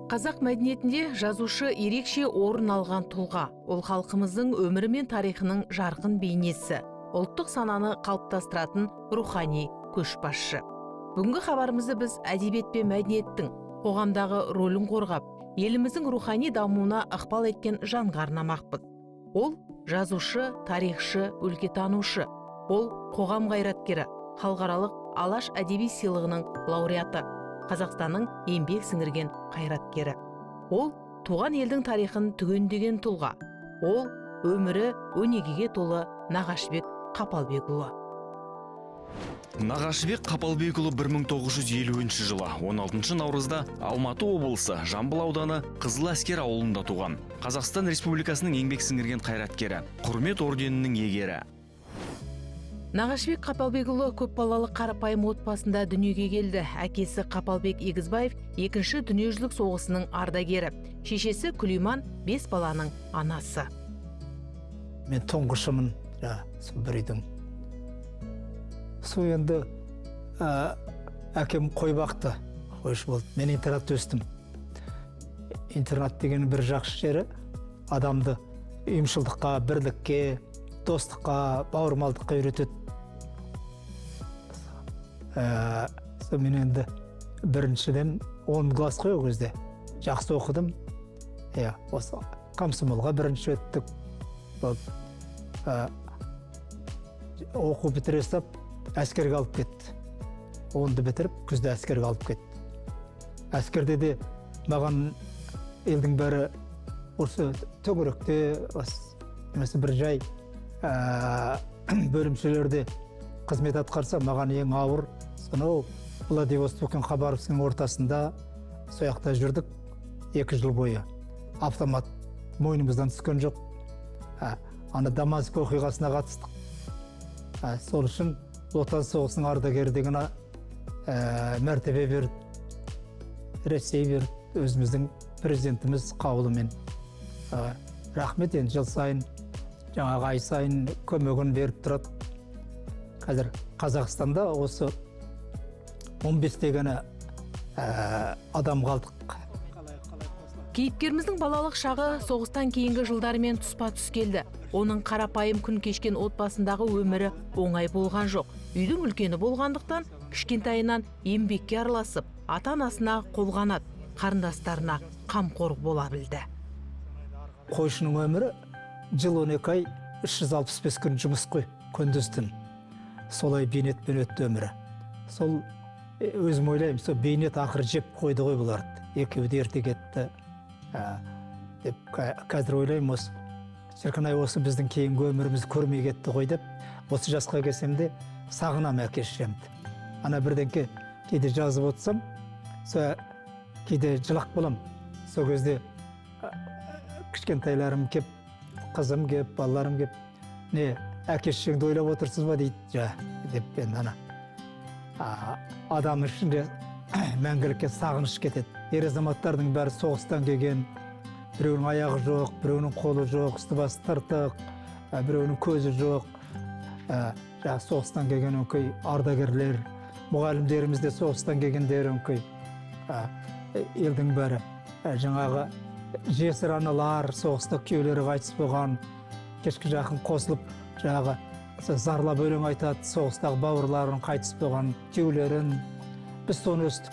Қазақ мәдениетінде жазушы ерекше орын алған тұлға. Ол халқымыздың өмірі мен тарихының жарқын бейнесі, ұлттық сананы қалыптастыратын рухани көшбасшы. Бүгінгі хабарымызды біз әдебиет пен мәдениеттің қоғамдағы рөлін қорғап, еліміздің рухани дамуына ықпал еткен жанға арнамақпыз. Ол жазушы, тарихшы, өлкетанушы. Ол қоғам қайраткері, халықаралық Алаш әдеби сыйлығының лауреаты, Қазақстанның еңбек сіңірген қайраткері. Ол туған елдің тарихын түгендеген тұлға. Ол өмірі өнегеге толы Нағашыбек Қапалбекұлы. Нағашыбек Қапалбекұлы 1950 жылы 16 наурызда Алматы облысы Жамбыл ауданы Қызыл Әскер ауылында туған. Қазақстан Республикасының еңбек сіңірген қайраткері, құрмет орденінің иегері. Нағашыбек Қапалбекұлы көпбалалы қарапайым отбасында дүниеге келді. Әкесі Қапалбек Егізбаев екінші дүниежүзілік соғысының ардагері. Шешесі Күлейман 5 баланың анасы. Мен тұңғышымын, сол бір үйдің. Сол енді әкем қой бақты, қойшы болды. Мен интернатта өстім. Интернат деген бір жақсы жері адамды ұйымшылдыққа, бірлікке, достыққа, бауырмалдыққа үйретеді. Мен енді біріншіден 10 класс қой ол кезде. Жақсы оқыдым. Осы комсомолға бірінші өттік. Оқу бітіре сап, әскерге алып кетті. 10-ды бітіріп, күзде әскерге алып кетті. Әскерде де маған елдің бәрі осы төңіректе, немесе бір жай бөлімшелерде қызмет атқарса, маған ең ауыр сонау Владивосток пен Хабаровскінің ортасында сояқта жүрдік 2 жыл бойы. Автомат мойнымыздан түскен жоқ. Ана Дамаск оқиғасына қатыстық. Сол үшін Отан соғысының ардагері деген мәртебе берді. Ресей берді. Өзіміздің президентіміз қаулымен. Рахмет, енді жыл сайын жаңағы ай сайын көмегін беріп тұрады. Қазір Қазақстанда осы 15 дегені адам қалдық. Кейіпкеріміздің балалық шағы соғыстан кейінгі жылдарымен тұспа-тұс келді. Оның қарапайым күн кешкен отбасындағы өмірі оңай болған жоқ. Үйдің үлкені болғандықтан кішкентайынан еңбекке араласып, ата-анасына қолғанат, қарындастарына қамқор бола білді. Қойшының өмірі жыл 12 ай 365 күн жұмыс қой, күндіз-түн. Солай бейнетпен өтті өмірі. Сол өзім ойлаймын, сол бейнет ақыры жеп қойды ғой бұларды. Екеуі де ерте кетті. Қазір ойлаймын, осы шіркін-ай, осы біздің кейінгі өмірімізді көрмей кетті ғой деп, осы жасқа келсем де сағынам әке-шешемді. Ана бірдеңке кейде жазып отырсам, кейде жылақ болам. Сол кезде кішкентайларым кеп, қызым кеп, балаларым кеп, не әке-шешеңді ойлап отырсыз ба дейді, деп мен адам ішінде мәңгілікке сағыныш кетеді. Ер азаматтардың бәрі соғыстан келген, біреуінің аяғы жоқ, біреуінің қолы жоқ, үсті-басы тыртық, біреуінің көзі жоқ. Соғыстан келген өңкей ардагерлер, мұғалімдеріміз де соғыстан келгендер өңкей. Елдің бәрі жаңағы жесір аналар, соғыста күйеулері қайтыс болған, кешкі жақын қосылып, жаңағы зарлап өлең айтады, соғыстағы бауырларын қайтыс болған күйеулерін. Біз соны өстік.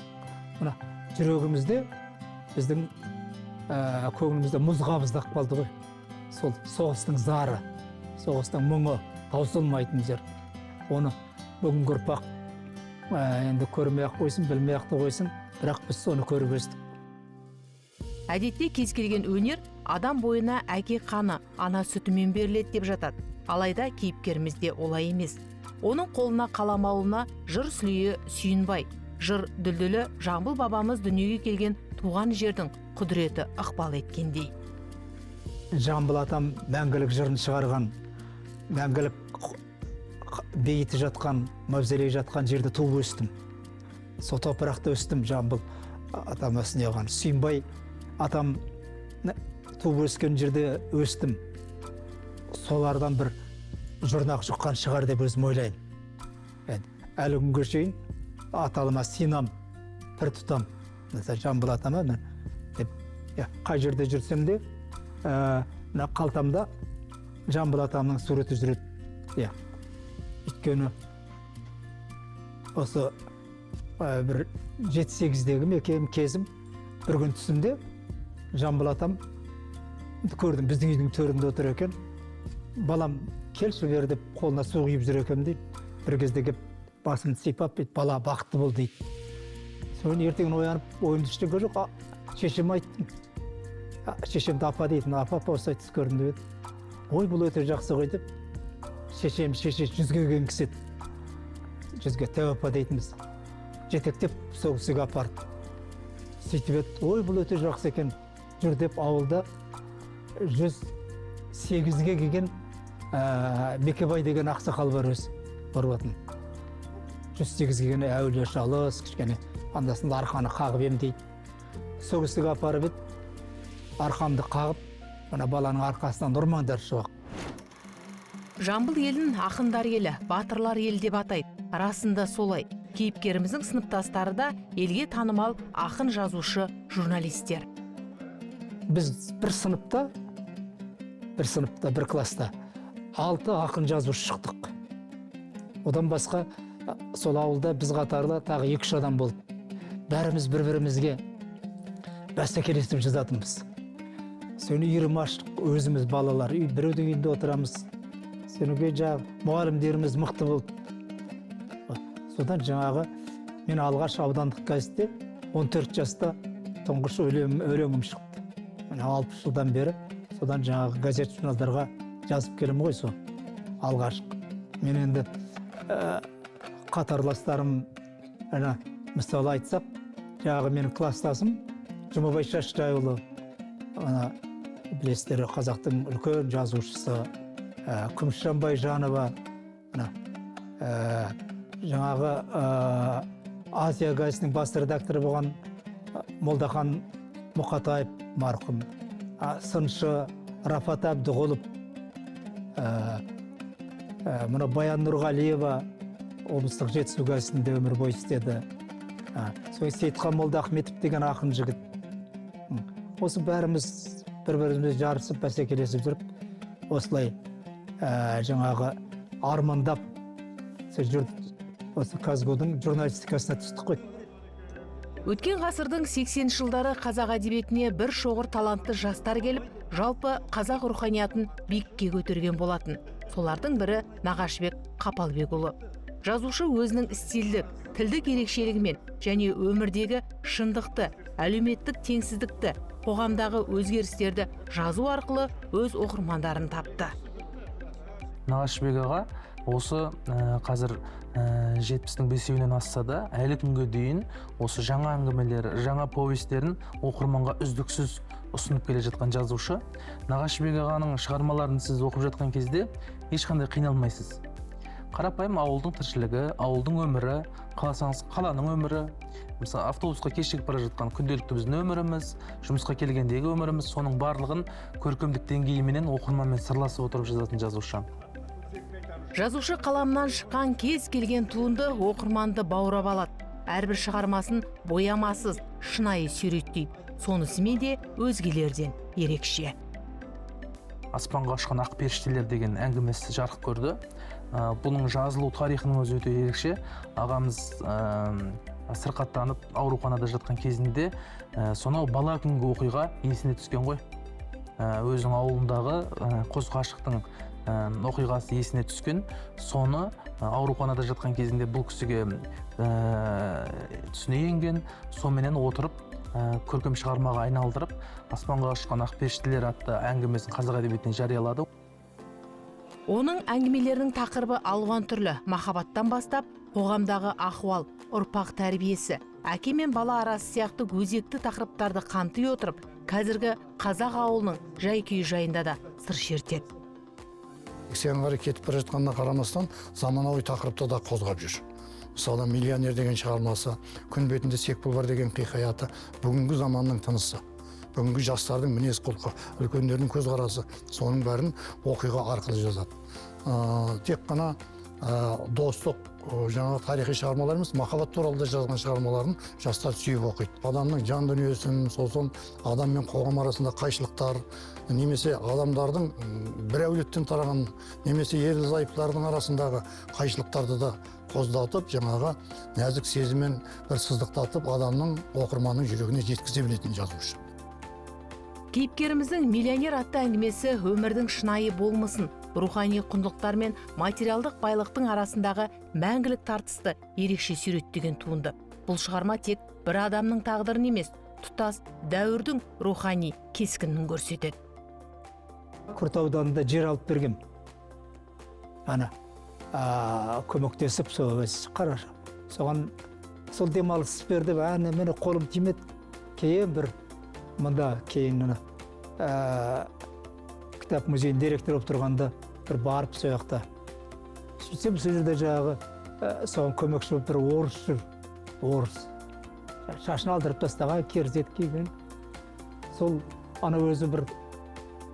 Мына жүрегімізде, біздің көңілімізде мұз қабыздап қалды ғой. Сол соғыстың зары, соғыстың мұңы таусылмайтын жер. Оны бүгінгі ұрпақ енді көрмей-ақ қойсын, білмей-ақ та қойсын, бірақ біз соны көріп өстік. Әдетте кез келген өнер адам бойына әке қаны, ана сүтімен беріледі деп жатады. Алайда кейіпкерімізде олай емес. Оның қолына қалам алуына жыр сүлейі Сүйінбай, жыр дүлдүлі Жамбыл бабамыз дүниеге келген туған жердің құдіреті ықпал еткендей. Жамбыл атам мәңгілік жырын шығарған, мәңгілік бейіті жатқан, мавзолей жатқан жерде туып өстім. Сол топырақта өстім. Жамбыл атам өсіне оған. Сүйінбай атам туып өскен жерде өстім. Солардан бір жұрнақ жұққан шығар деп өзім ойлаймын. Әлі күнге шейін аталыма синам, пір тұтам. Жамбыл атама мен деп қай жерде жүрсем де мына қалтамда Жамбыл атамның суреті жүреді. Өйткені осы бір 7-8-дегі кезім бір күн түсімде Жамбыл атам көрдім, біздің үйдің төрінде отыр екен. Балам келші бері деп қолына су құйып жүр екен дейді. Бір кезде кеп басымды сипап, бала бақытты бол дейді. Соны ертеңін оянып, ойымды ештеңе жоқ, шешем айттым. Шешемді апа дейтін, апа осылай түс көрдім деп. Ой, бұл өте жақсы ғой деп. Шеше жүзге келген кісі еді. Жүзге тәу апа дейтінбіз. Жетектеп сол кісіге апарды. Сөйтіп еді, ой, бұл өте жақсы екен. Жүр деп ауылда 108-ге келген Мекебай деген ақсақал бар өзі, баратын. 108-ге келген әулие шалыс, кішкене андасында арқаны қағып ем дейді. Сол кісіге апарып еді, арқамды қағып, ана баланың арқасынан ұрмаңдар шығақ. Жамбыл елін ақындар елі, батырлар елі деп атайды. Расында солай. Кейіпкеріміздің сыныптастары да елге танымал ақын, жазушы, журналистер. Біз бір сыныпта, бір класста 6 ақын жазушы шықтық. Одан басқа сол ауылда біз қатарлы тағы 2-3 адам болды. Бәріміз бір-бірімізге бәсекелесіп жазатынбыз. Соны үйірім аштық, өзіміз балалар, біреудің үйінде отырамыз. Соныге мұғалімдеріміз мықты болды. Содан жаңағы мен алғаш аудандық газетте 14 жаста тұңғыш өлеңім шықты. 60 жылдан бері содан жаңағы газет журналдарға жазып келем ғой сол алғашқы. Мен енді қатарластарым мысалы айтсақ, жаңағы менің класстасым Жұмабай Шашырайұлы, білесіздер, қазақтың үлкен жазушысы, Күмісжан Байжанова, жаңағы Азия газетінің бас редакторы болған Молдахан Мұқатаев марқұм, сыншы Рафат Әбдіғұлов, мұны Баян Нұрғалиева облыстық Жетісу газетінде өмір бойы істеді. Сейітхан Молдахметов деген ақын жігіт. Осы бәріміз бір-біріміз жарысып, бәсекелесіп жүріп, осылай жаңағы армандап осы Казгудың журналистикасына түстік қой. Өткен ғасырдың 80 жылдары қазақ әдебиетіне бір шоғыр талантты жастар келіп, жалпы қазақ руханиятын биікке көтерген болатын. Солардың бірі Нағашыбек Қапалбекұлы. Жазушы өзінің стильдік, тілдік ерекшелігімен және өмірдегі шындықты, әлеуметтік теңсіздікті, қоғамдағы өзгерістерді жазу арқылы өз оқырмандарын тапты. Нағашыбек аға осы қазір 70-дің 5-інен асса да, әлі күнге дейін осы жаңа әңгімелер, жаңа повестерін оқырманға үздіксіз ұсынып келе жатқан жазушы. Нағашыбек ағаның шығармаларын сіз оқып жатқан кезде ешқандай қиналмайсыз. Қарапайым ауылдың тіршілігі, ауылдың өмірі, қаласаңыз қаланың өмірі, мысалы автобусқа кешігіп бара жатқан күнделікті біздің өміріміз, жұмысқа келгендегі өміріміз, соның барлығын көркемдік деңгейіменен оқырманмен сырласып отырып жазатын жазушы. Жазушы қаламынан шыққан кез келген туынды оқырманды баурап алады. Әрбір шығармасын боямасыз, шынайы суреттейді. Сонысымен де өзгелерден ерекше. Аспанға ұшқан ақ періштелер деген әңгімесі жарық көрді. Бұның жазылу тарихының өзі өте ерекше. Ағамыз сырқаттанып ауруханада жатқан кезінде сонау бала күнгі оқиға есіне түскен ғой. Өзінің ауылындағы қос ғашықтың оқиғасы есіне түскен. Соны ауруханада жатқан кезінде бұл кісіге түсіне енген. Сонымен отырып көркем шығармаға айналдырып, Аспанға ұшқан ақ періштелер атты әңгімесін қазақ әдебиетіне жариялады. Оның әңгімелерінің тақырыбы алуан түрлі, махаббаттан бастап, қоғамдағы ахуал, ұрпақ тәрбиесі, әке мен бала арасы сияқты өзекті тақырыптарды қамти отырып, қазіргі қазақ ауылының жай-күйі жайында да сыр шертеді. Сен қарай кетіп бара жатқанына қарамастан, заманауи тақырыпта да қозғап жүр. Мысалы, «Миллионер» деген шығармасы, «Күн бетінде Секпіл бар» деген хикаяты бүгінгі заманның тынысы. Бүгінгі жастардың мінез құлқы, үлкендердің көзқарасы, соның бәрін оқиға арқылы жазады. Тек қана достық, жаңағы тарихи шығармалар емес, махаббат туралы да жазған шығармаларын жастар сүйіп оқиды. Адамның жан дүниесін, сосын адам мен қоғам арасында қайшылықтар, немесе адамдардың бір әулеттен тараған, немесе ерлі зайыптылардың арасындағы қайшылықтарды да қоздатып, жаңағы нәзік сезіммен бір сыздықтатып, адамның, оқырманның жүрегіне жеткізе білетін жазушы. Кейіпкеріміздің «Миллионер» атты әңгімесі өмірдің шынайы болмысын, рухани құндылықтар мен материалдық байлықтың арасындағы мәңгілік тартысты ерекше суреттеген туынды. Бұл шығарма тек бір адамның тағдырын емес, тұтас дәуірдің рухани кескінін көрсетеді. Күрт ауданында жер алып берген. Ана көмектесіп қараша. Соған сол демалыс берді, мені қолым тимеді. Кейін бір мұнда кейін кітап музейінің директоры болып тұрғанда бір барып сояқта. Сөйтсем сол жерде жағы соған көмекші болып бір орыс жүр. Орыс. Шашын алдырып тастаған, керзет киген. Сол ана өзі бір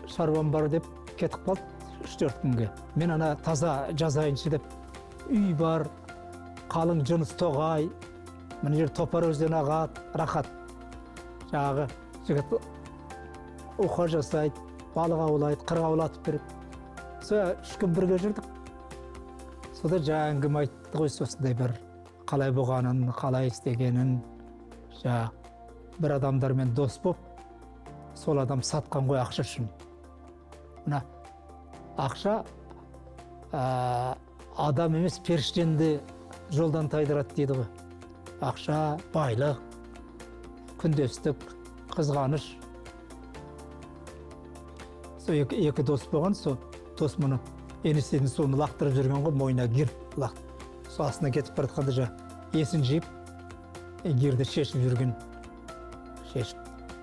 шаруам бар деп кетіп қалды 3-4 күнге. Мен ана таза жазайыншы деп үй бар, қалың жыныс тоғай, мына жер топар өзен ағады, рахат. Жағы жігіт уқа жасайды, балық аулайды, қырға аулатып береді. Сол 3 күн бірге жүрдік. Сода жаңғым айтты ғой, осындай бір қалай болғанын, қалай істегенін, бір адамдармен дос болып, сол адам сатқан ғой ақша үшін. Мына ақша адам емес, періштенді жолдан тайдырады дейді ғой. Ақша, байлық, күндестік, қызғаныш. Сол екі дос болған, сол дос мұны енесінің соны лақтырып жүрген ғой, мойнына кіріп лақтырып. Сол астына кетіп баратқанда есін жиып, герді шешіп жүрген.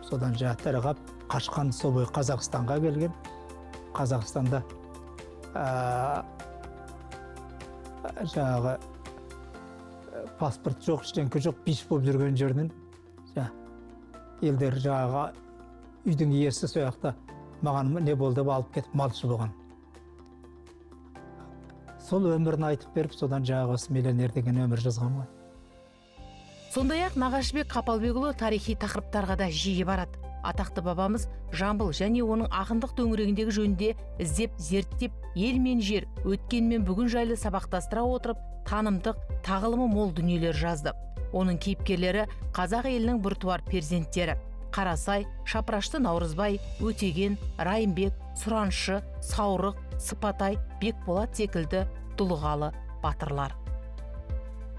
Содан тарағап, қашқан сол бойы Қазақстанға келген. Қазақстанда жаңағы паспорт жоқ, ештеңке жоқ, биш болып жүрген жерден елдер жаңағы үйдің иесі сояқта маған не болды деп алып кетіп малшы болған. Сол өмірін айтып беріп, содан жаңағы осы «Миллионер» деген өмір жазған ғой. Сондай-ақ Нағашыбек Қапалбекұлы тарихи тақырыптарға да жиі барады. Атақты бабамыз Жамбыл және оның ақындық төңірегіндегі жөнінде іздеп, зерттеп, ел мен жер, өткен мен бүгін жайлы сабақтастыра отырып, танымдық, тағылымы мол дүниелер жазды. Оның кейіпкерлері қазақ елінің біртуар перзенттері. Қарасай, Шапрашты Наурызбай, Өтеген, Райымбек, Сұраншы, Саурық, Сыпатай, Бекболат секілді дулығалы батырлар.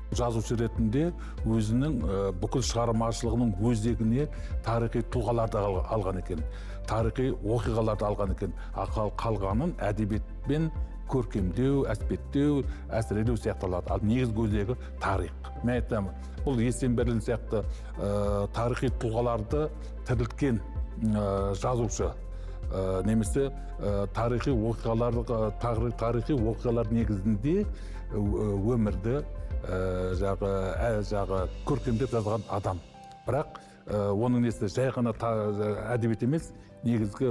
Жазушы ретінде өзінің бүкіл шығармашылығының өзегіне тарихи тұлғаларды алған екен, тарихи оқиғаларды алған екен. Қалғанын әдебиетпен көркемдеу, әспеттеу, әсірелеу сияқталады. Ал негізгі өзегі тарих. Мен айтамын, бұл Есенберлин сияқты тарихи тұлғаларды тірілткен жазушы, немесе тарихи оқиғалар негізінде өмірді көркемдеп жазған адам. Бірақ оның несі жай ғана әдебиет емес, негізгі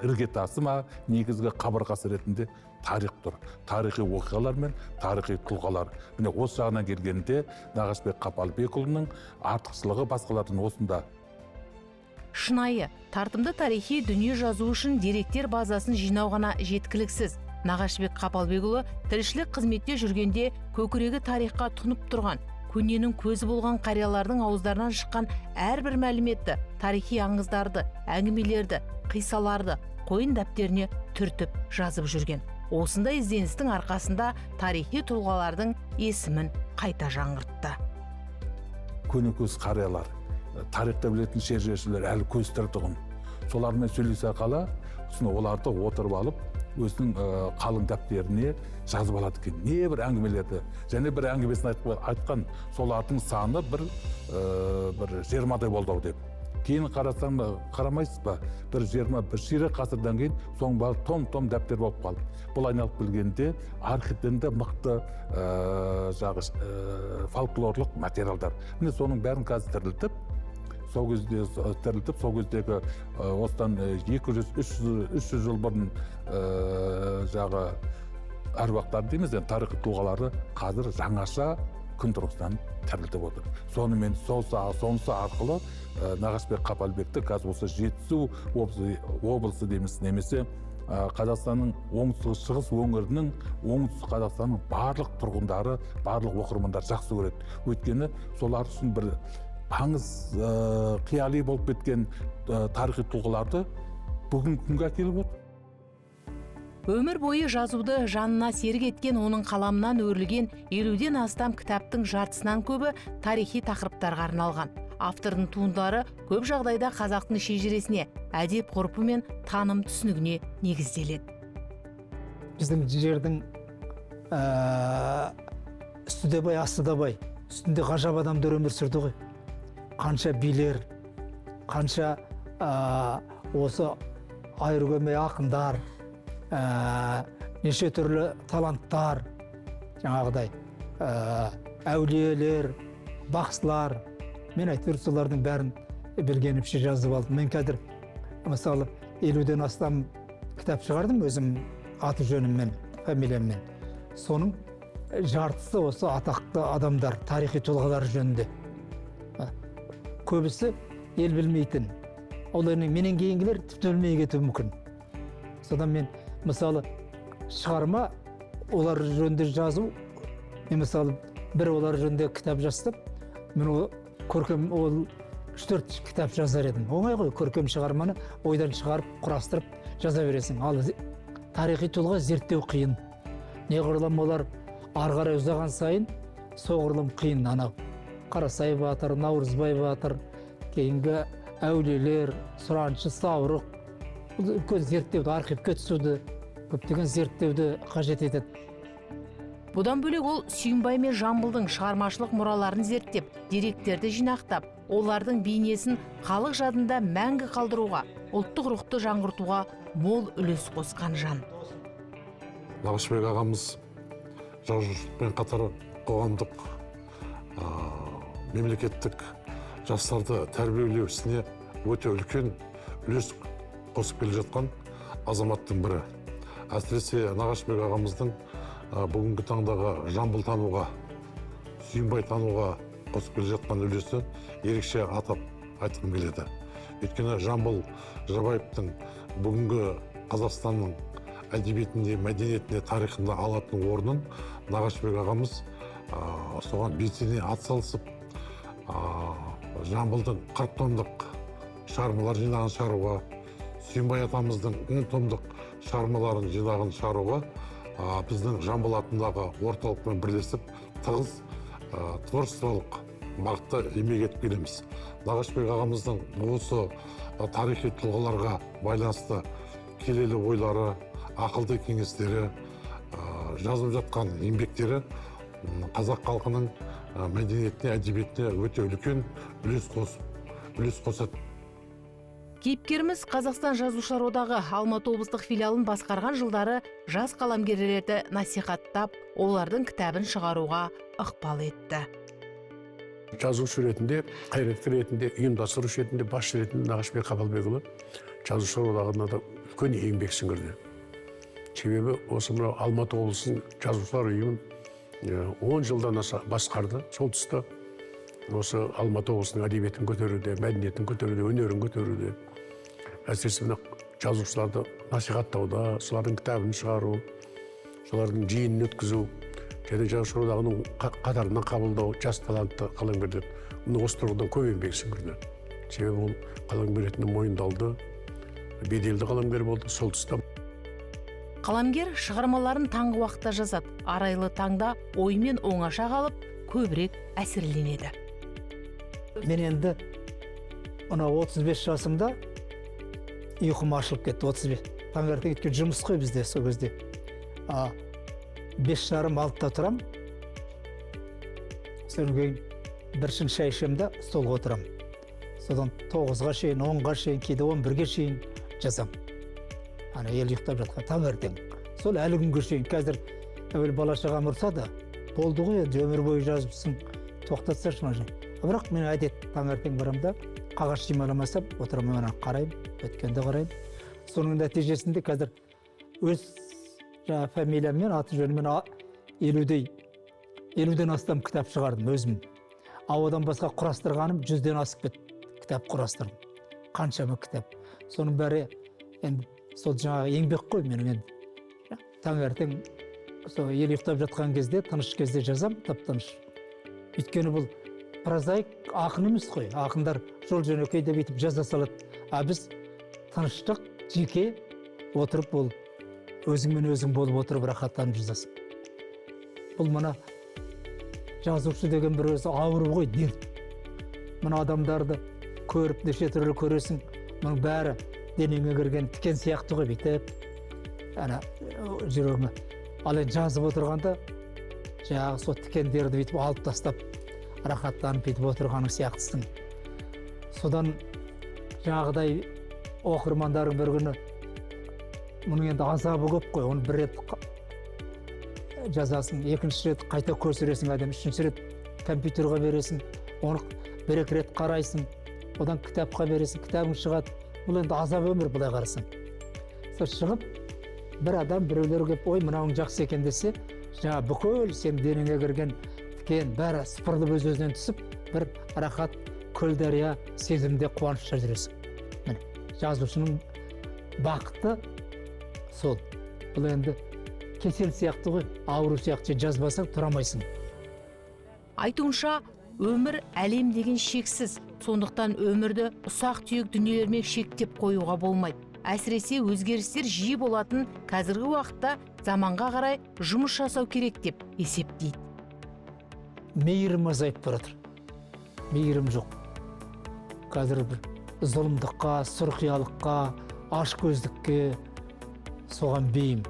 іргетасы ма, негізгі қабырғасы ретінде тарих тұр. Тарихи оқиғалар мен тарихи тұлғалар. Міне осы жағынан келгенде Нағашыбек Қапалбекұлының артықшылығы басқалардың осында. Шынайы, тартымды тарихи дүние жазу үшін деректер базасын жинау ғана жеткіліксіз. Нағашыбек Қапалбекұлы тілшілік қызметте жүргенде көкірегі тарихқа тұнып тұрған, көненің көзі болған қариялардың ауыздарынан шыққан әрбір мәліметті, тарихи аңыздарды, әңгімелерді, қиссаларды қойын дәптеріне түртіп жазып жүрген. Осындай ізденістің арқасында тарихи тұлғалардың есімін қайта жаңғыртты. Көнекөз қариялар, тарихта білетін шежірешілер әлі көз тіртұғын. Солармен сөйлесе қала, оларды отырып алып, өзінің қалың дәптеріне жазып алады екен. Не бір әңгімелерді, және бір әңгімесін айтқан, солардың саны бір 20-дай болды деп. Кейін қарамайсыз ба, бір 20, бір ширек ғасырдан кейін соң бар том дәптер болып қалды. Бұл айналып білгенде архивтерінде мықты фольклорлық материалдар. Міне соның бәрін қазір тірілтіп, сол кездегі осыдан 200-300 жыл бұрын әруақтар дейміз, тарихи тұлғаларды қазір жаңаша күн тұрғысынан тірілтіп отыр. Сонымен сонысы арқылы Нағашбек Қапалбекті қазір осы Жетісу облысы дейміз, немесе Қазақстанның оңтүстік шығыс өңірінің оңтүстік Қазақстанның барлық тұрғындары, барлық оқырмандар жақсы көреді. Өйткені солар үшін бір аңыз қияли болып кеткен тарихи тұлғаларды бүгінгі күнге әкеліп отыр. Өмір бойы жазуды жанына серік еткен оның қаламынан өрілген 50-ден астам кітаптың жартысынан көбі тарихи тақырыптарға арналған. Автордың туындылары көп жағдайда қазақтың шежіресіне, әдеп ғұрпы мен таным түсінігіне негізделеді. Біздің жердің үсті де бай, асты да бай, үстінде ғажап адамдар өмір сүрді ғой. Қанша билер, қанша осы айыргөмей ақындар, неше түрлі таланттар, жаңағыдай әулиелер, бақсылар, мен әйтеуір солардың бәрін білгенімше жазып алдым. Мен қазір мысалы 50-ден астам кітап шығардым өзім аты жөніммен, фамилияммен. Соның жартысы осы атақты адамдар, тарихи тұлғалар жөнінде. Көбісі ел білмейтін, олардың менен кейінгілер тіпті білмей кетуі мүмкін. Содан мен мысалы шығарма олар жөнінде жазу, мен мысалы бір олар жөнінде кітап жазсам, мен көркем ол 3-4 кітап жазар едім. Оңай ғой, көркем шығарманы ойдан шығарып, құрастырып жаза бересің. Ал тарихи тұлға зерттеу қиын. Неғұрлым олар ары қарай ұзаған сайын, соғұрлым қиын. Анау Қарасай батыр, Наурызбай батыр, кейінгі әулиелер, Сұраншы, Саурық, үлкен зерттеуді, архивке түсуді, көптеген зерттеуді қажет етеді. Бұдан бөлек ол Сүйінбай мен Жамбылдың шығармашылық мұраларын зерттеп, деректерді жинақтап, олардың бейнесін халық жадында мәңгі қалдыруға, ұлттық рухты жаңғыртуға мол үлес қосқан жан. Нағашбек ағамыз жазушылықпен қатар қоғамдық, мемлекеттік жастарды тәрбиелеу ісіне өте үлкен үлес қосып келе жатқан азаматтың бірі. Әсіресе Нағашбек ағамыздың бүгінгі таңдағы Жамбыл тануға, Сүйінбай тануға қосып келе жатқан үлесі ерекше атап айтқым келеді. Өйткені Жамбыл Жабаевтың бүгінгі Қазақстанның әдебиетінде, мәдениетінде, тарихында алатын орнын Нағашбек ағамыз соған белсене атсалысып, Жамбылдың 40 томдық шығармалар жинағын шығаруға, Сүйінбай атамыздың 10 томдық шығармаларын жинағын шығаруға біздің Жамбыл атындағы орталықпен бірлесіп тығыз творчестволық бағытта еңбек етіп келеміз. Нағашбек ағамыздың осы тарихи тұлғаларға байланысты келелі ойлары, ақылды кеңестері, жазып жатқан еңбектері қазақ халқының мәдениетіне, әдебиетіне өте үлкен үлес қосады. Кейіпкеріміз Қазақстан Жазушылар одағы Алматы облыстық филиалын басқарған жылдары жас қаламгерлерді насихаттап, олардың кітабын шығаруға ықпал етті. Жазушы ретінде, қайраткер ретінде, ұйымдастырушы ретінде, басшы ретінде Нағашбек Қапалбекұлы Жазушылар одағына да үлкен еңбек сіңірді. Себебі осы мынау Алматы облысының жазушылар ұйымын 10 жылдан аса басқарды. Сол тұста осы Алматы облысының әдебиетін көтеруде, мәдениетін көтеруде, өнерін көтеруде, әсіресе мына жазушыларды насихаттауда, солардың кітабын шығару, солардың жиынын өткізу, және Жазушылар одағының қатарынан қабылдау, жас талантты қаламгерлер. Осы тұрғыдан көп еңбек сіңірді. Себебі ол қаламгер ретінде мойындалды, беделді қаламгер болды. Сол тұста Қаламгер шығармаларын таңғы уақытта жазады, арайлы таңда оймен оңаша қалып, көбірек әсерленеді. Мен енді 35 жасымда ұйқым ашылып кетті, 35. Таңертең өткен жұмыс қой бізде сол кезде. 5:30-6-да тұрам. Содан кейін біршін шай ішемін, столға отырам. Содан 9-ға шейін, 10-ға шейін, кейде 11-ге шейін жазам. Ел ұйықтап жатқан таңертең. Сол әлі күнге шейін. Қазір әуел бала шағам ұрса да, болды ғой, өмір бойы жазыпсың, тоқтатсашы мына. Бірақ мен әдет таңертең барамда, қағаз шималамасам, отырамын, қараймын, өткенді қараймын. Соның нәтижесінде қазір өз жаңағы фамилияммен, аты жөніммен 50-ден астам кітап шығардым өзім. Одан басқа құрастырғаным 100-ден асып кетті. Кітап құрастырдым. Қаншама кітап. Соның бәрі енді сол жаңағы еңбек қой менің енді. Таңертең сол ел ұйықтап жатқан кезде, тыныш кезде жазам, тып-тыныш. Өйткені бұл прозаик ақын емес қой. Ақындар жол-жөнекей деп етіп жаза салады. А біз тыныштық, жеке отырып бол, өзіңмен өзің болып отырып рахаттанып жазасың. Бұл мына жазушы деген бір өзі ауру ғой, дерт. Мына адамдарды көріп, неше түрлі көресің, мұның бәрі денеңе кірген тікен сияқты ғой, бүйтіп. Ана жүрегіме. Ал енді жазып отырғанда, жаңағы сол тікендерді бүйтіп алып тастап, рахаттанып бүйтіп отырғаның сияқтысың. Содан жаңағыдай оқырмандардың бір күні мұның енді азабы көп қой, оны бір рет жазасың, екінші рет қайта көшіресің адам, үшінші рет компьютерға бересің, оны бір-екі рет қарайсың, одан кітапқа бересің, кітабың шығады. Бұл енді азап өмір былай қарасаң. Сол шығып, бір адам біреулер келіп, ой, мынауың жақсы екен десе, жаңа бүкіл сен денеңе кірген тікен бәрі сыпырылып өз-өзінен түсіп, бір рахат, көл дария сезімде қуанышта жүресің. Міне, жазушының бақыты сол. Бұл енді кесел сияқты ғой, ауру сияқты жазбасаң тұрамайсың. Айтуынша, өмір әлем деген шексіз. Сондықтан өмірді ұсақ-түйек дүниелермен шектеп қоюға болмайды. Әсіресе өзгерістер жиі болатын қазіргі уақытта заманға қарай жұмыс жасау керек деп есептейді. Мейірім азайып баратыр. Мейірім жоқ. Қазір бір зұлымдыққа, сұрқиялыққа, ашкөздікке соған бейім.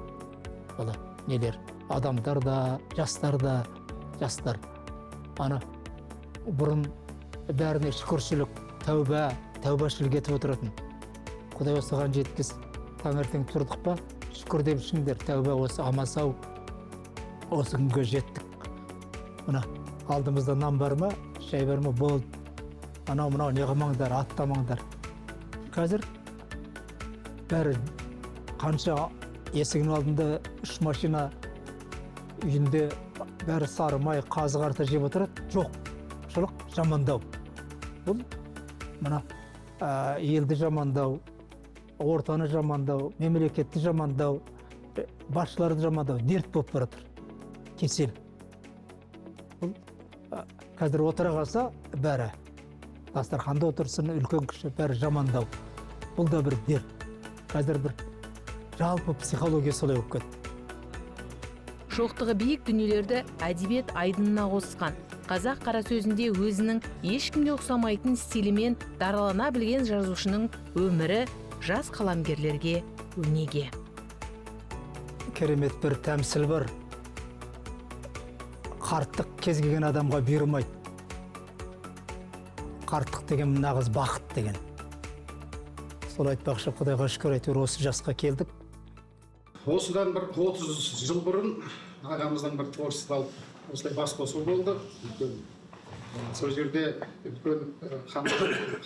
Бала нелер, адамдар да, жастар да, жастар. Ана бұрын бәріне шүкіршілік, тәубашілік етіп отыратын. Құдай осыған жеткіз, таңертең тұрдық па, шүкір деп ішіңдер, тәуба осы амасау, осы күнге жеттік. Мына алдымызда нан бар ма, шай бар ма, болды. Анау-мынау не қылмаңдар, аттамаңдар. Қазір бәрі қанша есігінің алдында 3 машина үйінде бәрі сары май, қазы қарта жеп отырады. Жоқ, шылық жамандау. Бұл мына елді жамандау, ортаны жамандау, мемлекетті жамандау, басшыларды жамандау, дерт болып баратыр. Кесел. Бұл қазір отыра қалса бәрі дастарханда отырсын, үлкен кіші бәрі жамандау. Бұл да бір дерт. Қазір бір жалпы психология солай болып кетті. Шоқтығы биік дүниелерді әдебиет айдынына қосқан. Қазақ қара сөзінде өзінің ешкімге ұқсамайтын стилімен даралана білген жазушының өмірі жас қаламгерлерге өнеге. Керемет бір тәмсіл бар. Қарттық кез келген адамға бұйырмайды. Қарттық деген нағыз бақыт деген. Сол айтпақшы, Құдайға шүкір, әйтеуір осы жасқа келдік. Осыдан бір 30 жыл бұрын ағамыздан бір творчестволық осылай бас қосу болды. Сол жерде үлкен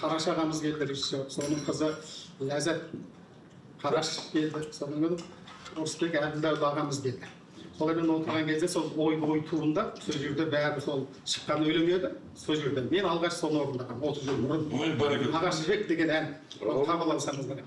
Қараш ағамыз келді, соның қызы Ләззат Қараш келді, соның күні Орысбек Әбілдәуді ағамыз келді. Солармен отырған кезде сол ой туындап, сол жерде бәрі сол шыққан өлең еді. Сол жерде мен алғаш соны орындағам 30 жыл бұрын. Ағашбек деген ән, қабыл алсаңыздар.